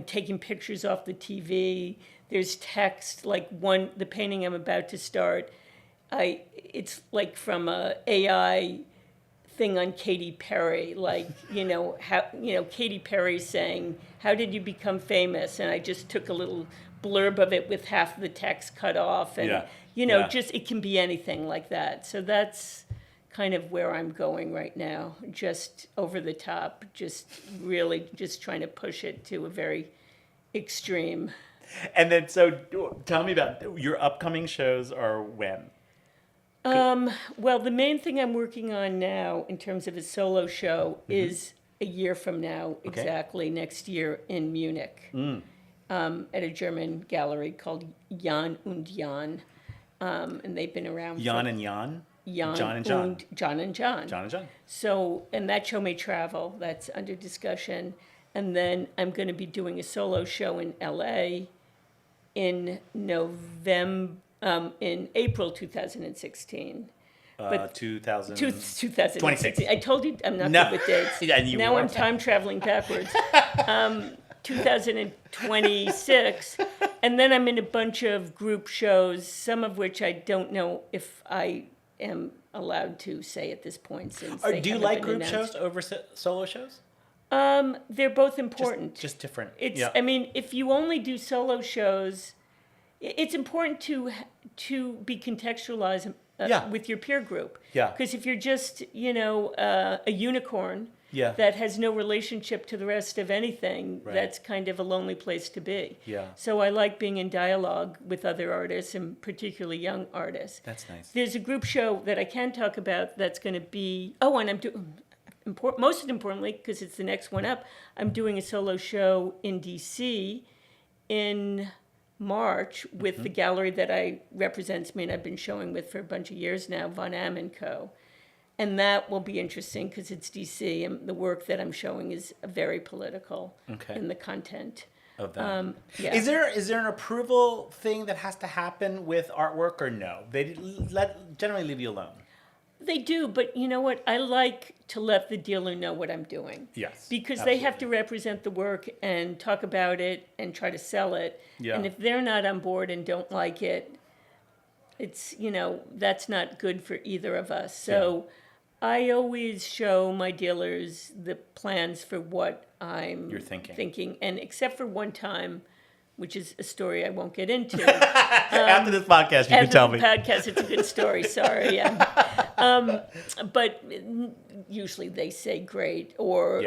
taking pictures off the TV. There's text, like the painting I'm about to start, it's like from a AI thing on Katy Perry, like, Katy Perry saying, "How did you become famous?" And I just took a little blurb of it with half the text cut off, and, Yeah. just, it can be anything like that. So that's kind of where I'm going right now, just over the top, just really just trying to push it to a very extreme. And then, so tell me about your upcoming shows are when? Well, the main thing I'm working on now in terms of a solo show is a year from now, exactly next year in Munich, at a German gallery called Jan und Jan. And they've been around Jan and Jan? Jan John and John. und John and John. John and John. So, and that show may travel. That's under discussion. And then I'm going to be doing a solo show in LA in April 2016. But 2016. I told you I'm not good with dates. Yeah, and you now I'm weren't. time traveling backwards. 2026. And then I'm in a bunch of group shows, some of which I don't know if I am allowed to say at this point. Since they Do you haven't like been group announced. shows over solo shows? They're both important. Just different. It's. Yeah. I mean, if you only do solo shows, it's important to be contextualized with your peer group. Yeah. Because if you're just a unicorn Yeah. that has no relationship to the rest of anything, Right. that's kind of a lonely place to be. Yeah. So I like being in dialogue with other artists, and particularly young artists. That's nice. There's a group show that I can talk about that's going to be. Oh, and I'm doing. Most importantly, because it's the next one up, I'm doing a solo show in D.C. in March with the gallery that represents me and I've been showing with for a bunch of years now, Von Am & Co. And that will be interesting because it's D.C. and the work that I'm showing is very political in the content. Of that. Yeah. Is there an approval thing that has to happen with artwork or no? They generally leave you alone. They do, but you know what? I like to let the dealer know what I'm doing. Yes. Because they have to represent the work and talk about it and try to sell it. Yeah. And if they're not on board and don't like it, it's, that's not good for either of us. So I always show my dealers the plans for what You're thinking. And except for one time, which is a story I won't get into. After this podcast, you can tell me. After the podcast, it's a good story. Sorry, yeah. But usually they say great. Or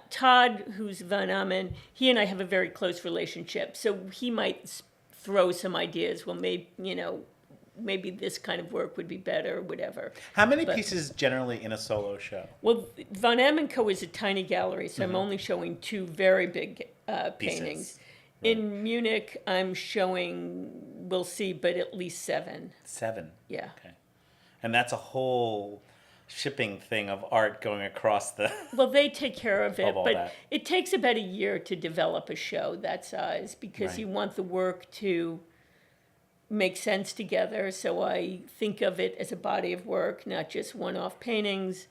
Todd, who's Van Amen, he and I have a very close relationship. So he might throw some ideas. Well, maybe this kind of work would be better or whatever. How many pieces generally in a solo show? Well, Von Am & Co. is a tiny gallery, so I'm only showing 2 very big paintings. Pieces. In Munich, I'm showing we'll see, but at least 7. 7. Yeah. Okay. And that's a whole shipping thing of art going across the... Well, they take care of it, Of all but that. it takes about a year to develop a show that size because Right. you want the work to make sense together. So I think of it as a body of work, not just one-off paintings.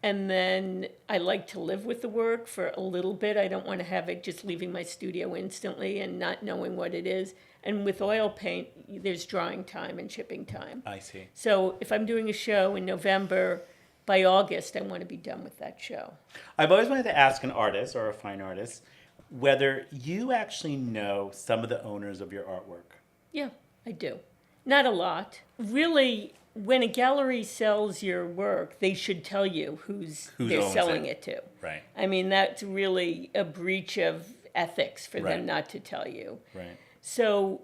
And then I like to live with the work for a little bit. I don't want to have it just leaving my studio instantly and not knowing what it is. And with oil paint, there's drying time and shipping time. I see. So if I'm doing a show in November, by August, I want to be done with that show. I've always wanted to ask an artist or a fine artist whether you actually know some of the owners of your artwork. Yeah, I do. Not a lot. Really, when a gallery sells your work, they should tell you who they're owns selling it. it to. Right. I mean, that's really a breach of ethics for Right. them not to tell you. Right. So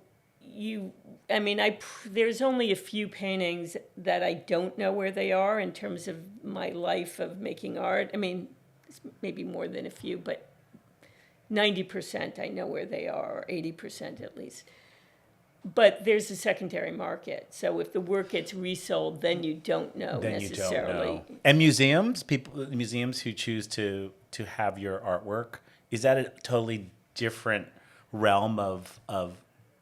there's only a few paintings that I don't know where they are in terms of my life of making art. I mean, it's maybe more than a few, but 90% I know where they are, or 80% at least. But there's a secondary market. So if the work gets resold, then you don't know Then you necessarily. don't know. And museums who choose to have your artwork, is that a totally different realm of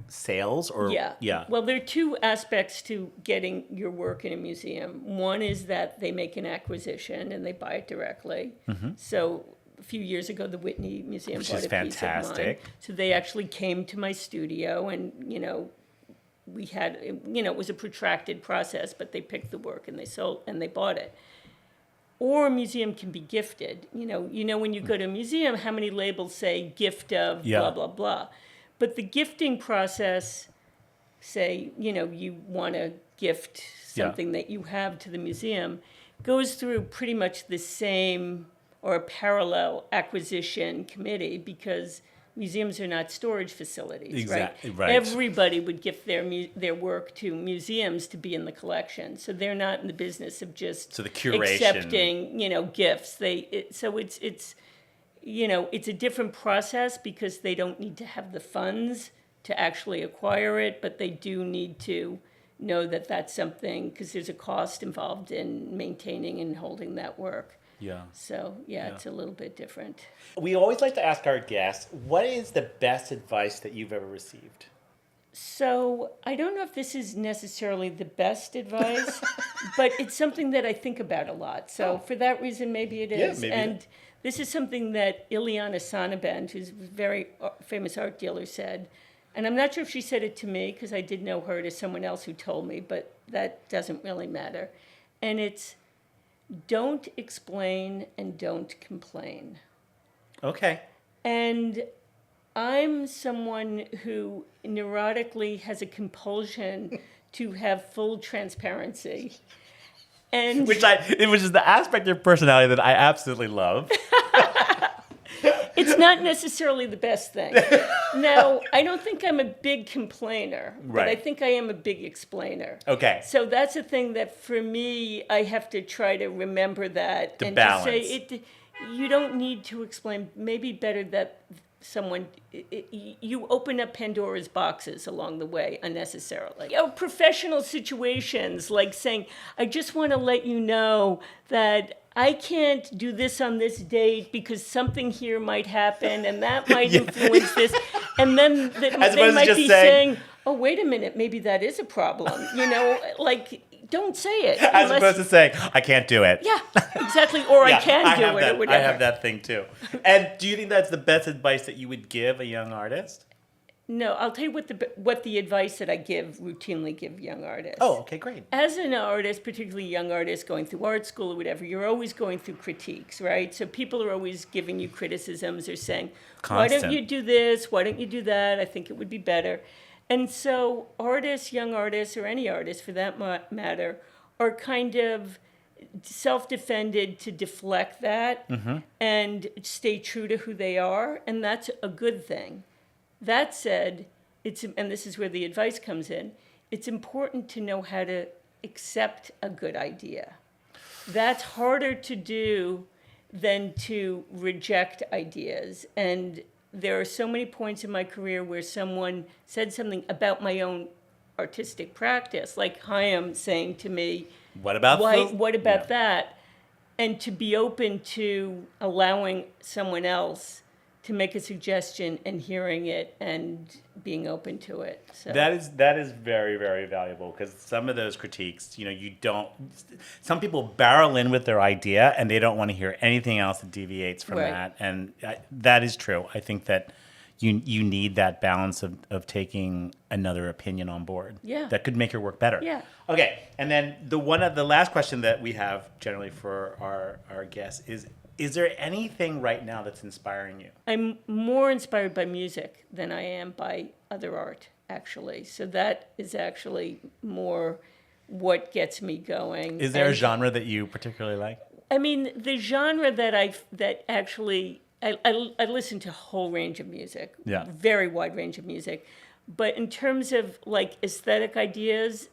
sales? Or Yeah. Well, there are 2 aspects to getting your work in a museum. One is that they make an acquisition and they buy it directly. So a few years ago, the Whitney Museum Which bought is a piece of mine. fantastic. So they actually came to my studio and, we had, it was a protracted process, but they picked the work and they sold and they bought it. Or a museum can be gifted. When you go to a museum, how many labels say gift of Yeah. blah, blah, blah. But the gifting process, say, you want to gift something that you have to the museum, goes through pretty much the same or a parallel acquisition committee because museums are not storage facilities, Exactly, right? right. Everybody would gift their work to museums to be in the collection. So they're not in the business of just So the curation. accepting, gifts. It's a different process because they don't need to have the funds to actually acquire it, but they do need to know that that's something, because there's a cost involved in maintaining and holding that work. Yeah. So, it's a little bit different. We always like to ask our guests, what is the best advice that you've ever received? So, I don't know if this is necessarily the best advice, but it's something that I think about a lot. So, for that reason, maybe it is. maybe and it is. this is something that Ileana Sonnabend, who's a very famous art dealer, said. And I'm not sure if she said it to me, because I did know her, to someone else who told me, but that doesn't really matter. And it's, don't explain and don't complain. Okay. And I'm someone who neurotically has a compulsion to have full transparency. And Which is the aspect of your personality that I absolutely love. it's not necessarily the best thing. Now, I don't think I'm a big complainer, but I Right. think I am a big explainer. Okay. So that's a thing that for me, I have to try to remember that The and balance. to say you don't need to explain. Maybe better that you open up Pandora's boxes along the way unnecessarily. Professional situations like saying, I just want to let you know that I can't do this on this date because something here might happen and that might influence this. And then As they opposed to might just be saying, oh, wait a minute, maybe that is a problem. Don't say it. As opposed to saying, I can't do it. Yeah, exactly. Or I can do it or whatever. I have that thing too. And do you think that's the best advice that you would give a young artist? No, I'll tell you what the advice that I routinely give young artists. Oh, okay, great. As an artist, particularly young artists going through art school or whatever, you're always going through critiques, right? So people are always giving you criticisms or saying, why don't you do this? Why don't you do that? I think it would be better. And so artists, young artists, or any artist for that matter, are kind of self-defended to deflect that and stay true to who they are, and that's a good thing. That said, and this is where the advice comes in, it's important to know how to accept a good idea. That's harder to do than to reject ideas. And there are so many points in my career where someone said something about my own artistic practice. Like Chaim saying to me, What about what about that? And to be open to allowing someone else to make a suggestion and hearing it and being open to it. So That is very, very valuable, because some of those critiques, some people barrel in with their idea and they don't want to hear anything else that deviates from Right. that. And that is true. I think that you need that balance of taking another opinion on board. Yeah. That could make your work better. Yeah. Okay. And then the last question that we have generally for our guests is there anything right now that's inspiring you? I'm more inspired by music than I am by other art, actually. So that is actually more what gets me going. Is there a genre that you particularly like? I mean, the genre I listen to a whole range of music, Yeah. very wide range of music. But in terms of like aesthetic ideas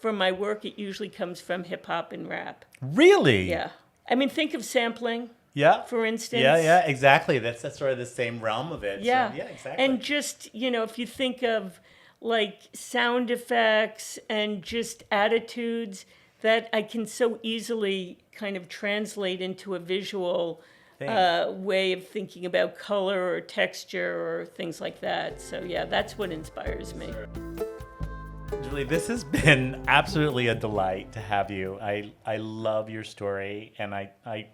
for my work, it usually comes from hip hop and rap. Really? Yeah. I mean, think of sampling. Yeah. For instance. Yeah, exactly. That's sort of the same realm of it. Yeah. So, yeah, exactly. And just, if you think of like sound effects and just attitudes that I can so easily kind of translate into a visual way of thinking about color or texture or things like that. So yeah, that's what inspires me. Julie, this has been absolutely a delight to have you. I love your story, and I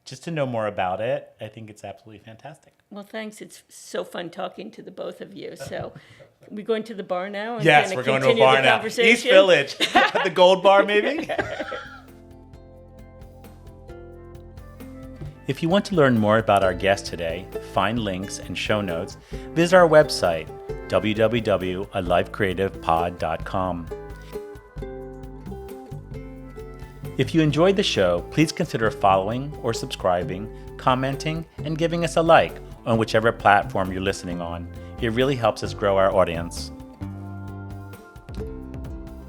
just to know more about it, I think it's absolutely fantastic. Well, thanks. It's so fun talking to the both of you. So we going to the bar now? And Yes, kinda we're going to a continue bar the now. conversation? East Village, the Gold Bar, maybe? If you want to learn more about our guest today, find links and show notes, visit our website, www.alivecreativepod.com. If you enjoyed the show, please consider following or subscribing, commenting, and giving us a like on whichever platform you're listening on. It really helps us grow our audience.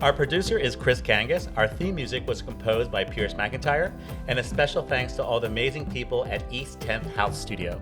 Our producer is Chris Kangas. Our theme music was composed by Pierce McIntyre, and a special thanks to all the amazing people at East 10th House Studio.